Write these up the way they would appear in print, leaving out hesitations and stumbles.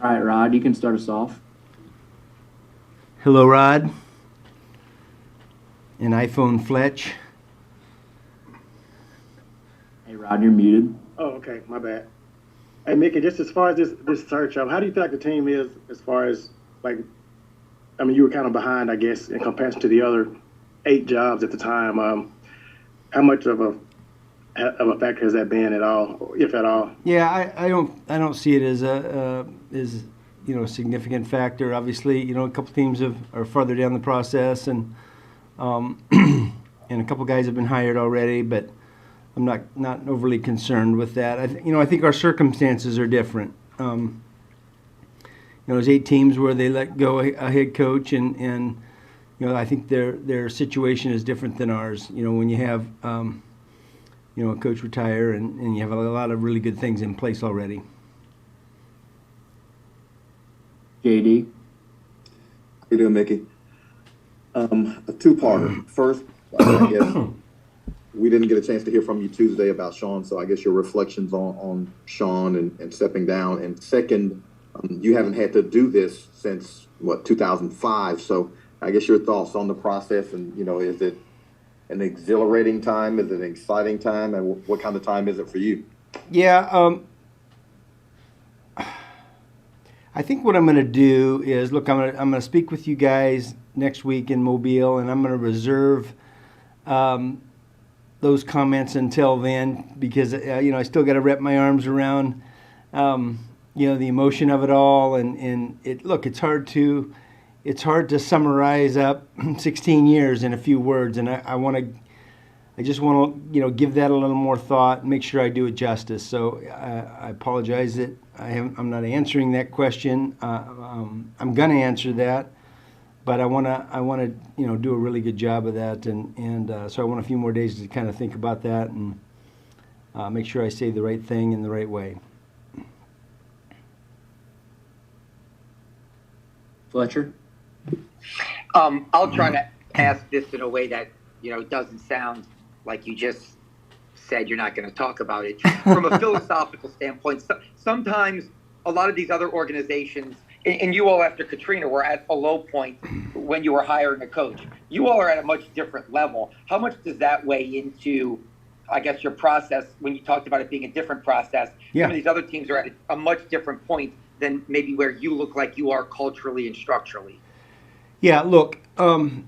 All right, Rod, you can start us off. Hello, Rod. And iPhone Fletch. Hey, Rod, you're muted. Oh, okay, my bad. Hey, Mickey, just as far as this search, how do you feel like the team is as far as like, I mean, you were kind of behind, I guess, in comparison to the other 8 jobs at the time. How much of a factor has that been at all, if at all? Yeah, I don't see it as a significant factor. Obviously, a couple teams are further down the process, and and a couple guys have been hired already, but I'm not overly concerned with that. I think our circumstances are different. There's 8 teams where they let go a head coach, and I think their situation is different than ours. When you have a coach retire and you have a lot of really good things in place already. JD. How you doing, Mickey? A two-parter. First, I guess we didn't get a chance to hear from you Tuesday about Sean, so I guess your reflections on Sean and stepping down. And second, you haven't had to do this since, 2005. So I guess your thoughts on the process and, is it an exhilarating time? Is it an exciting time? And what kind of time is it for you? Yeah, I think what I'm going to do is, look, I'm going to speak with you guys next week in Mobile, and I'm going to reserve those comments until then because I still got to wrap my arms around the emotion of it all, and it's hard to summarize up 16 years in a few words, and I just want to give that a little more thought and make sure I do it justice. So I apologize that I'm not answering that question. I'm going to answer that, but I want to do a really good job of that, and so I want a few more days to kind of think about that and make sure I say the right thing in the right way. Fletcher. I'll try to ask this in a way that doesn't sound like you just said you're not going to talk about it. From a philosophical standpoint, sometimes a lot of these other organizations, and you all after Katrina were at a low point when you were hiring a coach. You all are at a much different level. How much does that weigh into, I guess, your process when you talked about it being a different process? Yeah. Some of these other teams are at a much different point than maybe where you look like you are culturally and structurally. Yeah, look,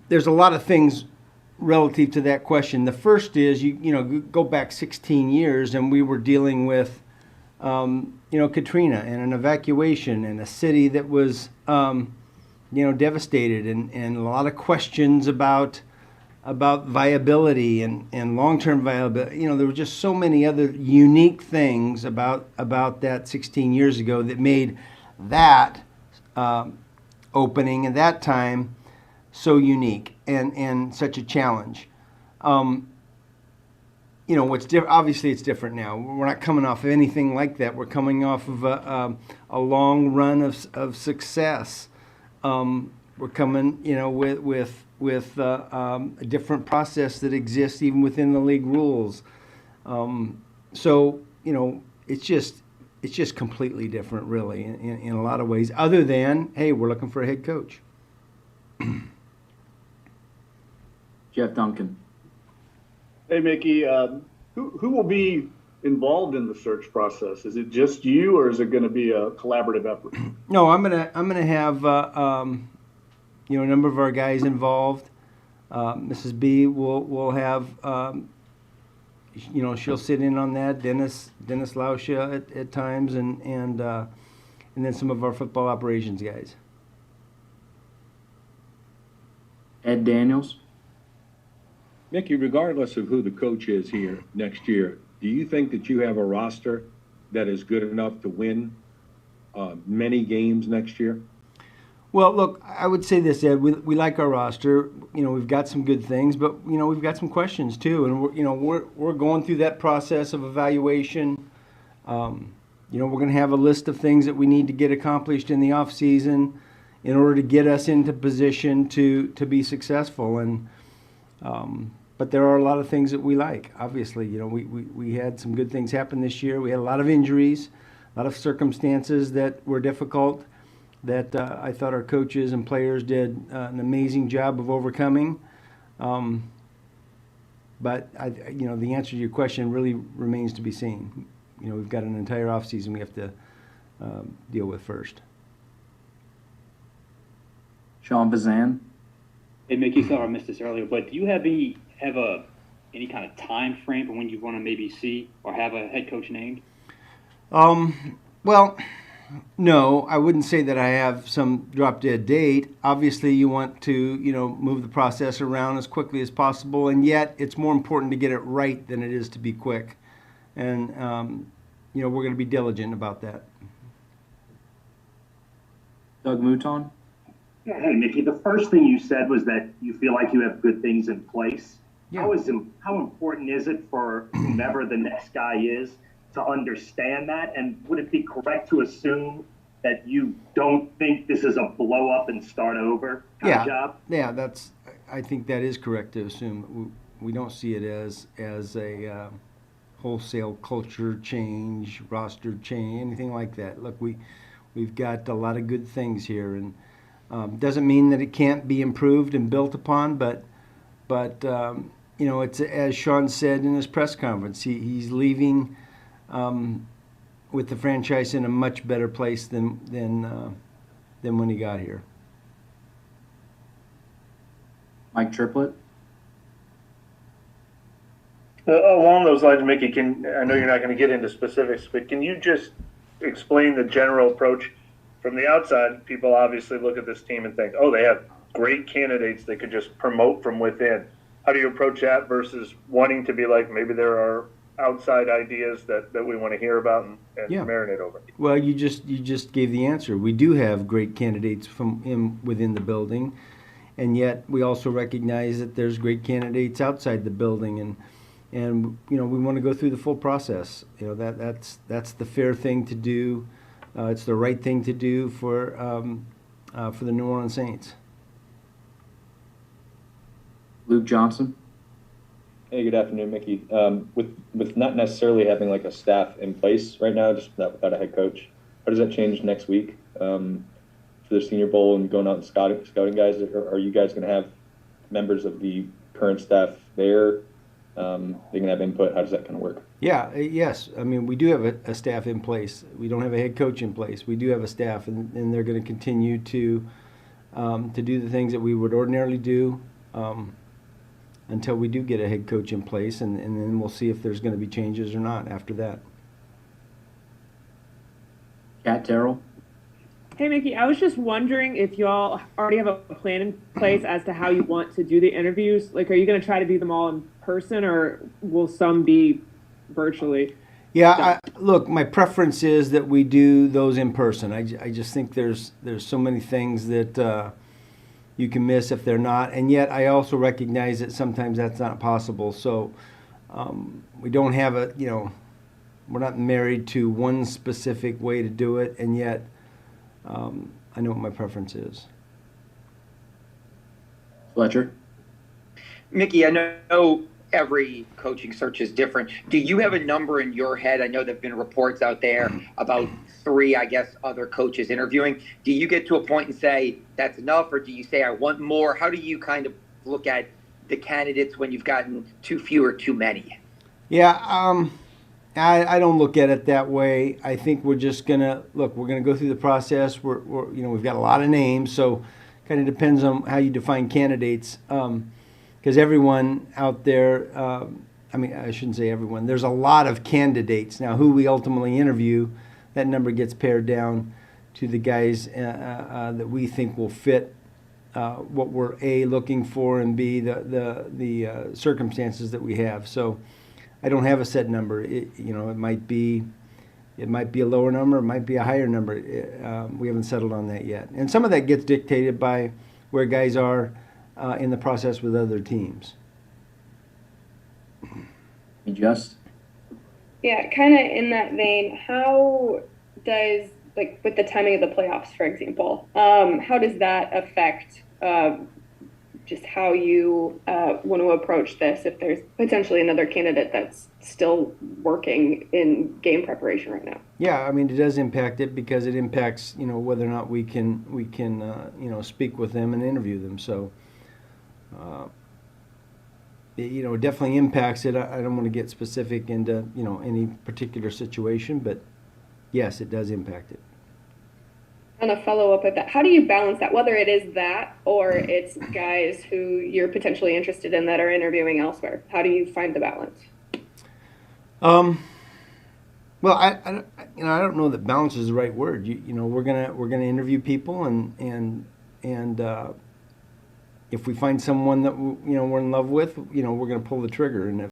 there's a lot of things relative to that question. The first is, you go back 16 years and we were dealing with, Katrina and an evacuation and a city that was, devastated and a lot of questions about viability and long-term viability. There were just so many other unique things about that 16 years ago that made that opening at that time so unique and such a challenge. Obviously it's different now. We're not coming off of anything like that. We're coming off of a long run of success. We're coming, with a different process that exists even within the league rules. So it's just completely different, really, in a lot of ways. Other than, hey, we're looking for a head coach. Jeff Duncan. Hey, Mickey, who will be involved in the search process? Is it just you, or is it going to be a collaborative effort? No, I'm gonna have a number of our guys involved. Mrs. B will have she'll sit in on that. Dennis Lauscha at times, and then some of our football operations guys. Ed Daniels. Mickey, regardless of who the coach is here next year, do you think that you have a roster that is good enough to win many games next year? Well, look, I would say this, Ed. We like our roster. We've got some good things, but we've got some questions too, and we're going through that process of evaluation. We're going to have a list of things that we need to get accomplished in the off season in order to get us into position to be successful. And but there are a lot of things that we like. Obviously, we had some good things happen this year. We had a lot of injuries. circumstances that were difficult that I thought our coaches and players did an amazing job of overcoming. But the answer to your question really remains to be seen. We've got an entire offseason we have to deal with first. Sean Bazan. Hey, Mickey, sorry I missed this earlier, but do you have any kind of time frame for when you want to maybe see or have a head coach named? Well, no, I wouldn't say that I have some drop dead date. Obviously, you want to, move the process around as quickly as possible, and yet it's more important to get it right than it is to be quick. And, we're going to be diligent about that. Doug Mouton. Hey, Mickey, the first thing you said was that you feel like you have good things in place. Yeah. How important is it for whomever the next guy is to understand that? And would it be correct to assume that you don't think this is a blow up and start over kind of job? Yeah, I think that is correct to assume. We don't see it as a wholesale culture change, roster change, anything like that. Look, we've got a lot of good things here, and doesn't mean that it can't be improved and built upon, but it's as Sean said in his press conference, he's leaving with the franchise in a much better place than when he got here. Mike Triplett. Along those lines, Mickey, I know you're not going to get into specifics, but can you just explain the general approach? From the outside, people obviously look at this team and think, oh, they have great candidates they could just promote from within. How do you approach that versus wanting to be like, maybe there are outside ideas that we want to hear about and marinate over? Well, you just gave the answer. We do have great candidates within the building, and yet we also recognize that there's great candidates outside the building, and we want to go through the full process. That's the fair thing to do. It's the right thing to do for the New Orleans Saints. Luke Johnson. Hey, good afternoon, Mickey. With not necessarily having like a staff in place right now, just without a head coach, how does that change next week for the Senior Bowl and going out and scouting guys? Are you guys going to have members of the current staff there? They can have input. How does that kind of work? Yeah, yes. I mean, we do have a staff in place. We don't have a head coach in place. We do have a staff, and they're going to continue to do the things that we would ordinarily do until we do get a head coach in place, and then we'll see if there's going to be changes or not after that. Kat Terrell. Hey, Mickey, I was just wondering if y'all already have a plan in place as to how you want to do the interviews. Like, are you going to try to do them all in person, or will some be virtually? Yeah, look, my preference is that we do those in person. I just think there's so many things that you can miss if they're not, and yet I also recognize that sometimes that's not possible. So we don't have we're not married to one specific way to do it, and yet I know what my preference is. Fletcher. Mickey, I know every coaching search is different. Do you have a number in your head? I know there have been reports out there about 3, other coaches interviewing. Do you get to a point and say, that's enough, or do you say, I want more? How do you kind of look at the candidates when you've gotten too few or too many? Yeah, I don't look at it that way. I think we're just gonna we're gonna go through the process. We've got a lot of names, so kind of depends on how you define candidates. Because everyone out there, I shouldn't say everyone. There's a lot of candidates now. Who we ultimately interview, that number gets pared down to the guys that we think will fit what we're A, looking for, and B, the circumstances that we have. So I don't have a set number. It might be a lower number, it might be a higher number. We haven't settled on that yet. And some of that gets dictated by where guys are in the process with other teams. Just. Yeah, kind of in that vein, how does, with the timing of the playoffs, for example, how does that affect just how you want to approach this if there's potentially another candidate that's still working in game preparation right now. Yeah, I mean, it does impact it because it impacts, whether or not we can speak with them and interview them. So, it definitely impacts it. I don't want to get specific into, any particular situation, but yes, it does impact it. And a follow up with that, how do you balance that, whether it is that or it's guys who you're potentially interested in that are interviewing elsewhere? How do you find the balance? Well, I don't know that balance is the right word. We're gonna interview people, and if we find someone that we're in love with, we're gonna pull the trigger. And if